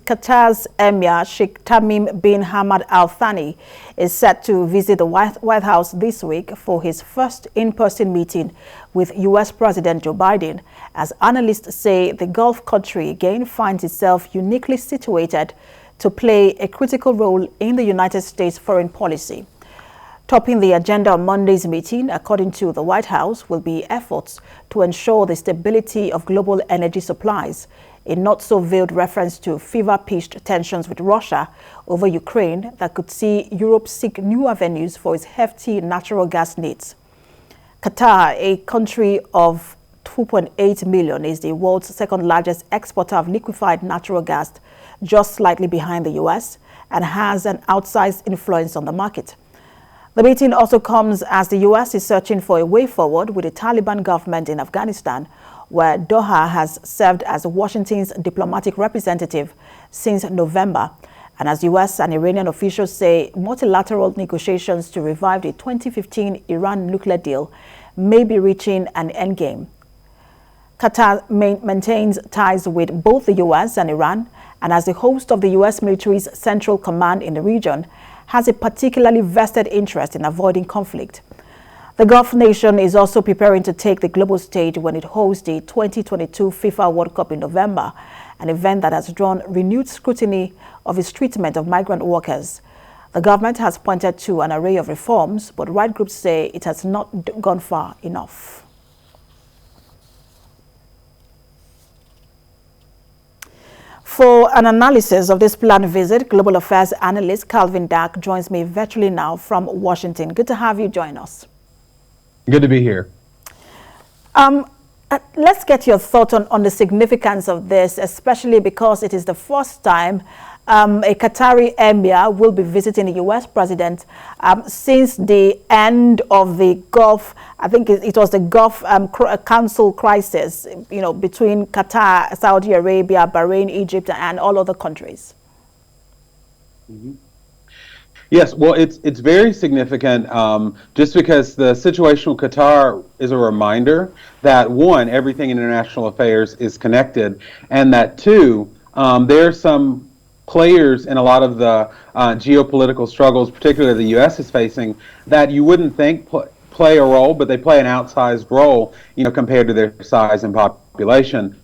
Qatar's Emir, Sheikh Tamim bin Hamad Al Thani, is set to visit the White House this week for his first in-person meeting with U.S. President Joe Biden, as analysts say the Gulf country again finds itself uniquely situated to play a critical role in the United States foreign policy. Topping the agenda on Monday's meeting, according to the White House, will be efforts to ensure the stability of global energy supplies, a not-so-veiled reference to fever-pitched tensions with Russia over Ukraine that could see Europe seek new avenues for its hefty natural gas needs. Qatar, a country of 2.8 million, is the world's second-largest exporter of liquefied natural gas, just slightly behind the U.S., and has an outsized influence on the market. The meeting also comes as the U.S. is searching for a way forward with the Taliban government in Afghanistan, where Doha has served as Washington's diplomatic representative since November, and as U.S. and Iranian officials say multilateral negotiations to revive the 2015 Iran nuclear deal may be reaching an endgame. Qatar maintains ties with both the U.S. and Iran, and as the host of the U.S. military's Central Command in the region, has a particularly vested interest in avoiding conflict. The Gulf nation is also preparing to take the global stage when it hosts the 2022 FIFA World Cup in November, an event that has drawn renewed scrutiny of its treatment of migrant workers. The government has pointed to an array of reforms, but right groups say it has not gone far enough. For an analysis of this planned visit, global affairs analyst Calvin Dark joins me virtually now from Washington. Good to have you join us. Good to be here. Let's get your thought on the significance of this, especially because it is the first time a Qatari Emir will be visiting the U.S. president since the end of the Gulf. I think it was the Gulf Council crisis, between Qatar, Saudi Arabia, Bahrain, Egypt, and all other countries. Mm-hmm. Yes, well, it's very significant just because the situation with Qatar is a reminder that, one, everything in international affairs is connected, and that, two, there are some players in a lot of the geopolitical struggles, particularly the U.S. is facing, that you wouldn't think play a role, but they play an outsized role, compared to their size and population.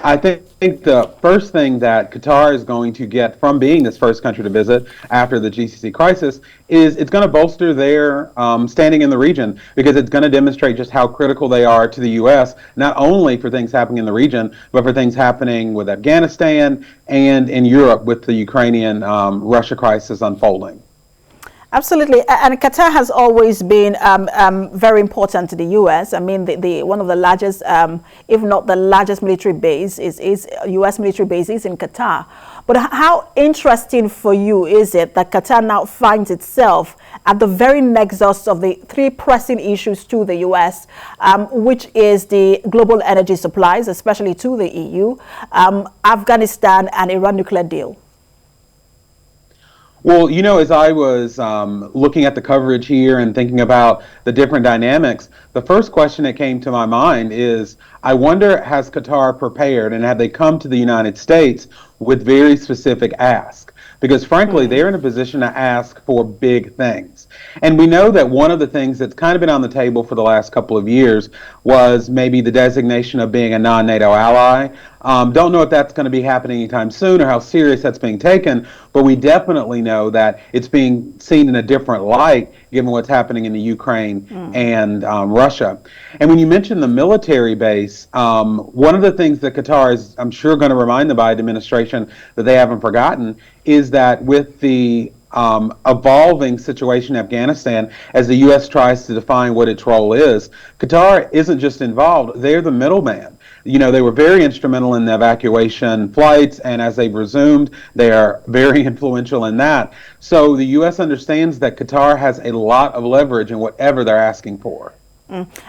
I think the first thing that Qatar is going to get from being this first country to visit after the GCC crisis is it's going to bolster their standing in the region, because it's going to demonstrate just how critical they are to the U.S., not only for things happening in the region, but for things happening with Afghanistan and in Europe with the Ukrainian-Russia crisis unfolding. Absolutely, and Qatar has always been very important to the U.S. I mean, one of the largest, if not the largest military base is U.S. military bases in Qatar. But how interesting for you is it that Qatar now finds itself at the very nexus of the three pressing issues to the U.S., which is the global energy supplies, especially to the EU, Afghanistan, and Iran nuclear deal? Well, as I was looking at the coverage here and thinking about the different dynamics, the first question that came to my mind is, I wonder, has Qatar prepared and have they come to the United States with very specific asks? Because frankly, they're in a position to ask for big things. And we know that one of the things that's kind of been on the table for the last couple of years was maybe the designation of being a non-NATO ally. Don't know if that's going to be happening anytime soon or how serious that's being taken, but we definitely know that it's being seen in a different light given what's happening in the Ukraine and Russia. And when you mention the military base, one of the things that Qatar is, I'm sure, going to remind the Biden administration that they haven't forgotten is that with the evolving situation in Afghanistan, as the U.S. tries to define what its role is, Qatar isn't just involved, they're the middleman. They were very instrumental in the evacuation flights, and as they've resumed, they are very influential in that. So the U.S. understands that Qatar has a lot of leverage in whatever they're asking for.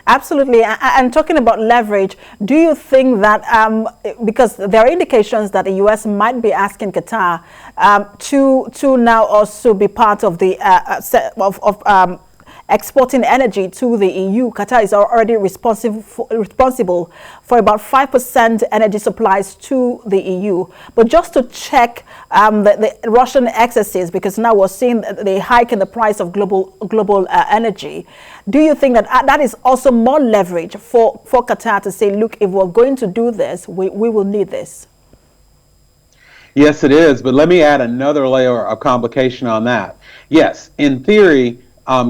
Absolutely. And talking about leverage, do you think that, because there are indications that the U.S. might be asking Qatar to now also be part of the exporting energy to the EU. Qatar is already responsible for about 5% energy supplies to the EU. But just to check the Russian excesses, because now we're seeing the hike in the price of global energy, do you think that that is also more leverage for Qatar to say, look, if we're going to do this, we will need this? Yes, it is. But let me add another layer of complication on that. Yes, in theory,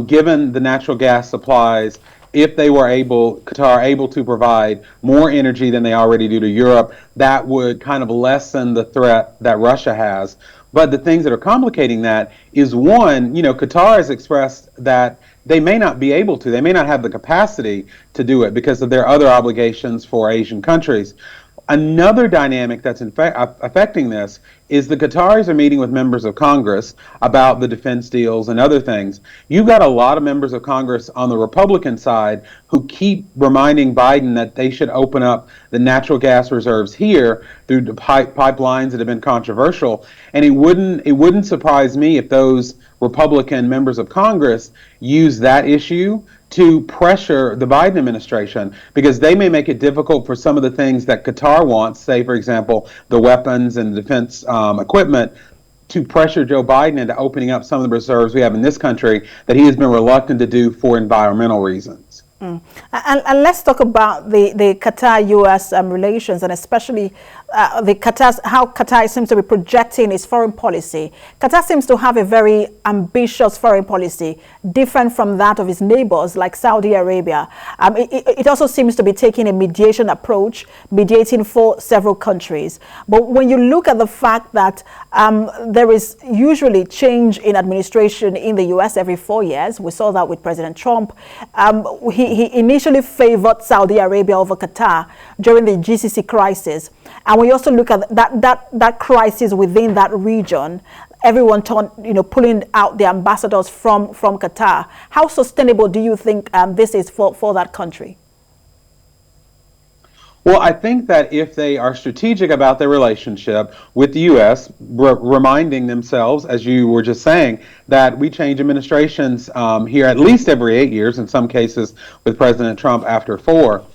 given the natural gas supplies, if they were Qatar able to provide more energy than they already do to Europe, that would kind of lessen the threat that Russia has. But the things that are complicating that is, one, Qatar has expressed that they may not be able to, they may not have the capacity to do it because of their other obligations for Asian countries. Another dynamic that's affecting this is the Qataris are meeting with members of Congress about the defense deals and other things. You've got a lot of members of Congress on the Republican side who keep reminding Biden that they should open up the natural gas reserves here through the pipelines that have been controversial. And it wouldn't surprise me if those Republican members of Congress use that issue to pressure the Biden administration, because they may make it difficult for some of the things that Qatar wants, say, for example, the weapons and defense equipment, to pressure Joe Biden into opening up some of the reserves we have in this country that he has been reluctant to do for environmental reasons. And let's talk about the Qatar-U.S. relations, and especially how Qatar seems to be projecting its foreign policy. Qatar seems to have a very ambitious foreign policy, different from that of its neighbors like Saudi Arabia. It also seems to be taking a mediation approach, mediating for several countries. But when you look at the fact that there is usually change in administration in the U.S. every 4 years, we saw that with President Trump. He initially favored Saudi Arabia over Qatar during the GCC crisis. And we also look at that crisis within that region. Everyone pulling out the ambassadors from Qatar. How sustainable do you think this is for that country? Well, I think that if they are strategic about their relationship with the U.S., reminding themselves, as you were just saying, that we change administrations here at least every 8 years, in some cases with President Trump after 4.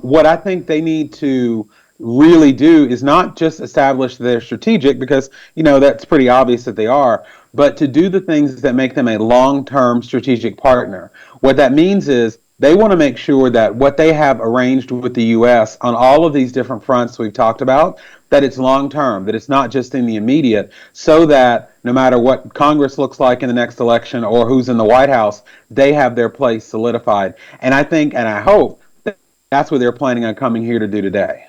What I think they need to really do is not just establish they're strategic, because, that's pretty obvious that they are, but to do the things that make them a long-term strategic partner. What that means is they want to make sure that what they have arranged with the U.S. on all of these different fronts we've talked about, that it's long-term, that it's not just in the immediate, so that no matter what Congress looks like in the next election or who's in the White House, they have their place solidified. And I think, and I hope, that that's what they're planning on coming here to do today.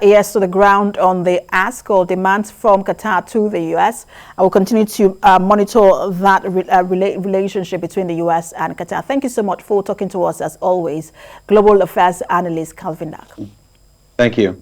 Ears to the ground on the ask or demands from Qatar to the U.S. I will continue to monitor that relationship between the U.S. and Qatar. Thank you so much for talking to us, as always. Global Affairs Analyst Calvin Dark. Thank you.